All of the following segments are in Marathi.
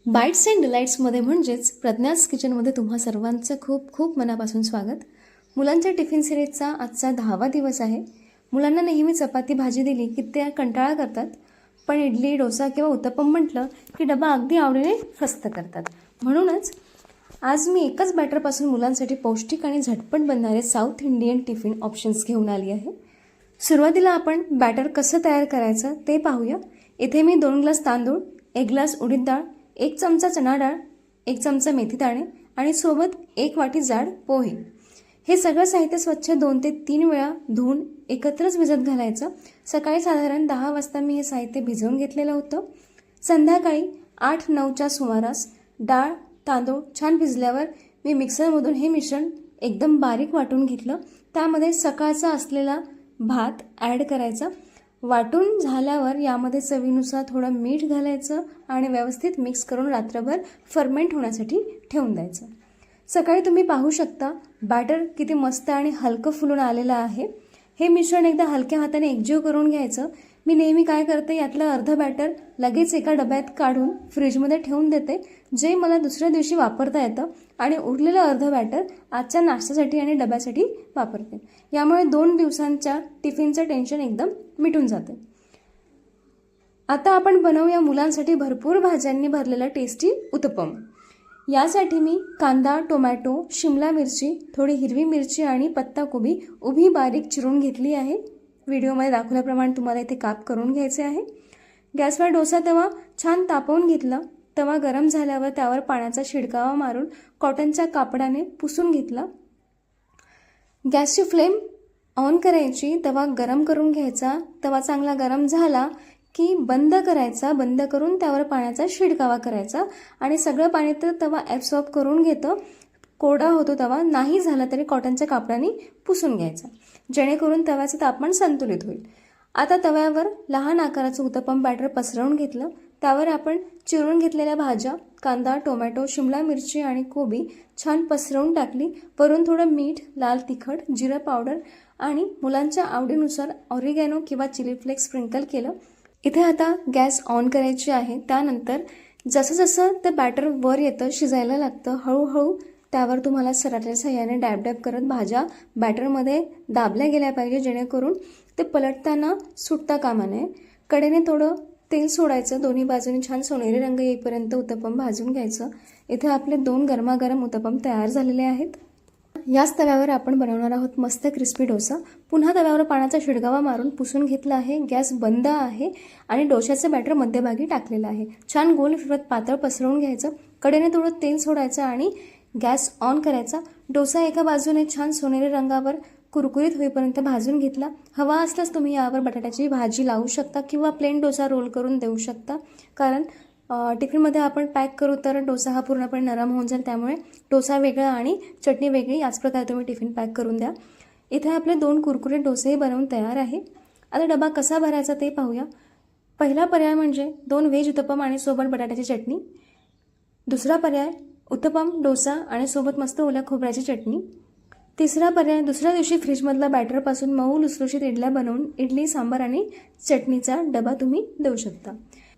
बाईट्स अँड डिलाईट्समध्ये म्हणजेच प्रज्ञास किचनमध्ये तुम्हा सर्वांचं खूप खूप मनापासून स्वागत. मुलांच्या टिफिन सिरीजचा आजचा 10वा दिवस आहे. मुलांना नेहमी चपाती भाजी दिली की ते कंटाळा करतात, पण इडली डोसा किंवा उत्तप्पम म्हटलं की डबा अगदी आवडीने फस्त करतात. म्हणूनच आज मी एकच बॅटरपासून मुलांसाठी पौष्टिक आणि झटपट बनणारे साऊथ इंडियन टिफिन ऑप्शन्स घेऊन आली आहे. सुरुवातीला आपण बॅटर कसं तयार करायचं ते पाहूया. इथे मी 2 ग्लास तांदूळ, 1 ग्लास उडीद डाळ, 1 चमचा चणा डाळ, 1 चमचा मेथी दाणे आणि सोबत 1 वाटी जाड पोहे, हे सगळं साहित्य स्वच्छ 2 ते 3 वेळा धुवून एकत्रच भिजत घालायचं. सकाळी साधारण 10 वाजता मी हे साहित्य भिजवून घेतलेलं होतं. संध्याकाळी 8-9च्या सुमारास डाळ तांदूळ छान भिजल्यावर मी मिक्सरमधून हे मिश्रण एकदम बारीक वाटून घेतलं. त्यामध्ये सकाळचा असलेला भात ॲड करायचा. वाटून झाल्यावर यामध्ये चवीनुसार थोडं मीठ घालायचं आणि व्यवस्थित मिक्स करून रात्रभर फर्मेंट होण्यासाठी ठेवून द्यायचं. सकाळी तुम्ही पाहू शकता बॅटर किती मस्त आणि हलकं फुलून आलेलं आहे. हे मिश्रण एकदा हलक्या हाताने एकजीव करून घ्यायचं. मी नेहमी काय करते, यातलं अर्ध बॅटर लगेच एका डब्यात काढून फ्रीजमध्ये ठेवून देते, जे मला दुसऱ्या दिवशी वापरता येतं, आणि उरलेलं अर्ध बॅटर आजच्या नाश्त्यासाठी आणि डब्यासाठी वापरते. यामुळे 2 दिवसांच्या टिफिनचं टेन्शन एकदम मिटून जाते. आता आपण बनवूया मुलांसाठी भरपूर भाज्यांनी भरलेला टेस्टी उत्तप्पम. यासाठी मी कांदा, टोमॅटो, शिमला मिरची, थोडी हिरवी मिरची आणि पत्ताकोबी उभी बारीक चिरून घेतली आहे. व्हिडिओमध्ये दाखवल्याप्रमाणे तुम्हाला इथे काप करून घ्यायचे आहे. गॅसवर डोसा तवा छान तापवून घेतला. तवा गरम झाल्यावर त्यावर पाण्याचा शिडकावा मारून कॉटनच्या कापडाने पुसून घेतला. गॅसची फ्लेम ऑन करायची, तवा गरम करून घ्यायचा. तवा चांगला गरम झाला की बंद करायचा. बंद करून त्यावर पाण्याचा शिडकावा करायचा आणि सगळं पाणी तर तवा ॲब्सॉर्ब करून घेतं. कोरडा होतो तवा, नाही झाला तरी कॉटनच्या कापडाने पुसून घ्यायचा, जेणेकरून तव्याचं तापमान संतुलित होईल. आता तव्यावर लहान आकाराचं उत्तप्पम बॅटर पसरवून घेतलं. त्यावर आपण चिरून घेतलेल्या भाज्या कांदा, टोमॅटो, शिमला मिरची आणि कोबी छान पसरवून टाकली. वरून थोडं मीठ, लाल तिखट, जिरं पावडर आणि मुलांच्या आवडीनुसार ऑरिगॅनो किंवा चिली फ्लेक्स स्प्रिंकल केलं. इथे आता गॅस ऑन करायची आहे. त्यानंतर जसं जसं ते बॅटर वर येतं, शिजायला लागतं, हळूहळू त्यावर तुम्हाला सराट्याच्या साहाय्याने डॅब डॅब करत भाज्या बॅटरमध्ये दाबल्या गेल्या पाहिजे, जेणेकरून ते पलटताना सुटता कामा नये. कडेने थोडं तेल सोडायचं. दोन्ही बाजूने छान सोनेरी रंग येईपर्यंत उत्तप्पम भाजून घ्यायचं. इथे आपले 2 गरमागरम उत्तप्पम तयार झालेले आहेत. याच तव्यावर आपण बनवणार आहोत मस्त क्रिस्पी डोसा. पुन्हा तव्यावर पाण्याचा शिडकावा मारून पुसून घेतला आहे. गॅस बंद आहे आणि डोश्याचं बॅटर मध्यभागी टाकलेलं आहे. छान गोल फिरवत पातळ पसरवून घ्यायचं. कडेने थोडं तेल सोडायचं आणि गॅस ऑन करायचा. डोसा एका बाजूने छान सोनेरी रंगावर कुरकुरीत होईपर्यंत भाजून घेतला. हवा असल्यास तुम्ही यावर बटाट्याची भाजी लावू शकता किंवा प्लेन डोसा रोल करून देऊ शकता, कारण टिफिनमध्ये आपण पॅक करू तर डोसा हा पूर्णपणे नरम होऊन जाईल. त्यामुळे डोसा वेगळा आणि चटणी वेगळी, याच प्रकारे तुम्ही टिफिन पॅक करून द्या. इथे आपले 2 कुरकुरीत डोसेही बनवून तयार आहे. आता डबा कसा भरायचा ते पाहूया. पहिला पर्याय म्हणजे 2 व्हेज उत्तप्पम आणि सोबत बटाट्याची चटणी. दुसरा पर्याय उत्तप्पम, डोसा आणि सोबत मस्त ओल्या खोबऱ्याची चटणी. तिसरा पर्याय दुसऱ्या दिवशी फ्रीजमधला बॅटरपासून मऊ लुसलुशीत इडल्या बनवून इडली, सांबार आणि चटणीचा डबा तुम्ही देऊ शकता.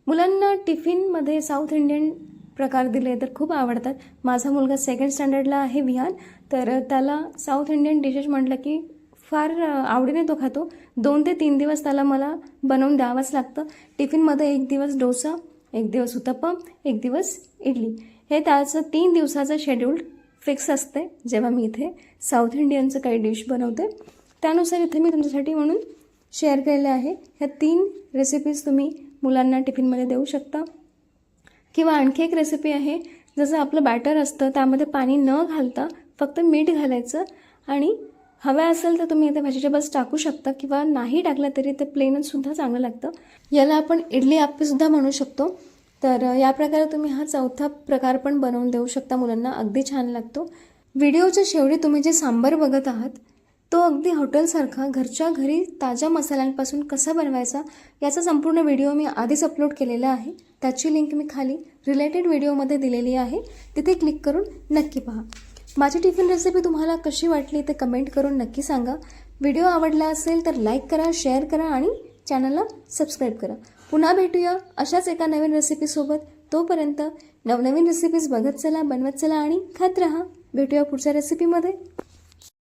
मुलांना टिफिनमध्ये साऊथ इंडियन प्रकार दिले तर खूप आवडतात. माझा मुलगा 2nd स्टँडर्डला आहे, विहान, तर त्याला साऊथ इंडियन डिशेस म्हटलं की फार आवडीने तो खातो. 2 ते 3 दिवस त्याला मला बनवून द्यावंच लागतं. टिफिनमध्ये 1 दिवस डोसा, 1 दिवस उत्तप्पम, 1 दिवस इडली, हे त्याचं 3 दिवसाचं शेड्यूल फिक्स असते. जेव्हा मी इथे साऊथ इंडियनचं काही डिश बनवते त्यानुसार इथे मी तुमच्यासाठी म्हणून शेअर केलेलं आहे. ह्या 3 रेसिपीज तुम्ही मुलांना टिफिनमध्ये देऊ शकता. किंवा आणखी एक रेसिपी आहे, जसं आपलं बॅटर असतं त्यामध्ये पाणी न घालता फक्त मीठ घालायचं, आणि हव्या असेल तर तुम्ही इथे व्हेजिटेबल्स टाकू शकता किंवा नाही टाकलं तरी ते प्लेनचसुद्धा चांगलं लागतं. याला आपण इडली आप्पेसुद्धा म्हणू शकतो. तर या प्रकारे तुम्ही हा 4था प्रकार पण बनवून देऊ शकता मुलांना, अगदी छान लागतो. व्हिडिओच्या शेवटी तुम्ही जे सांबार बघत आहात तो अगदी हॉटेलसारखा घरच्या घरी ताज्या मसाल्यांपासून कसा बनवायचा याचा संपूर्ण व्हिडिओ मी आधीच अपलोड केलेला आहे. त्याची लिंक मी खाली रिलेटेड व्हिडिओमध्ये दिलेली आहे, तिथे क्लिक करून नक्की पहा. माझी टिफिन रेसिपी तुम्हाला कशी वाटली ते कमेंट करून नक्की सांगा. व्हिडिओ आवडला असेल तर लाईक करा, शेअर करा आणि चॅनलला सबस्क्राईब करा. पुन्हा भेटूया अशाच एका नवीन रेसिपीसोबत. तोपर्यंत नवनवीन रेसिपीज बघत चला, बनवत चला आणि खात राहा. भेटूया पुढच्या रेसिपीमध्ये.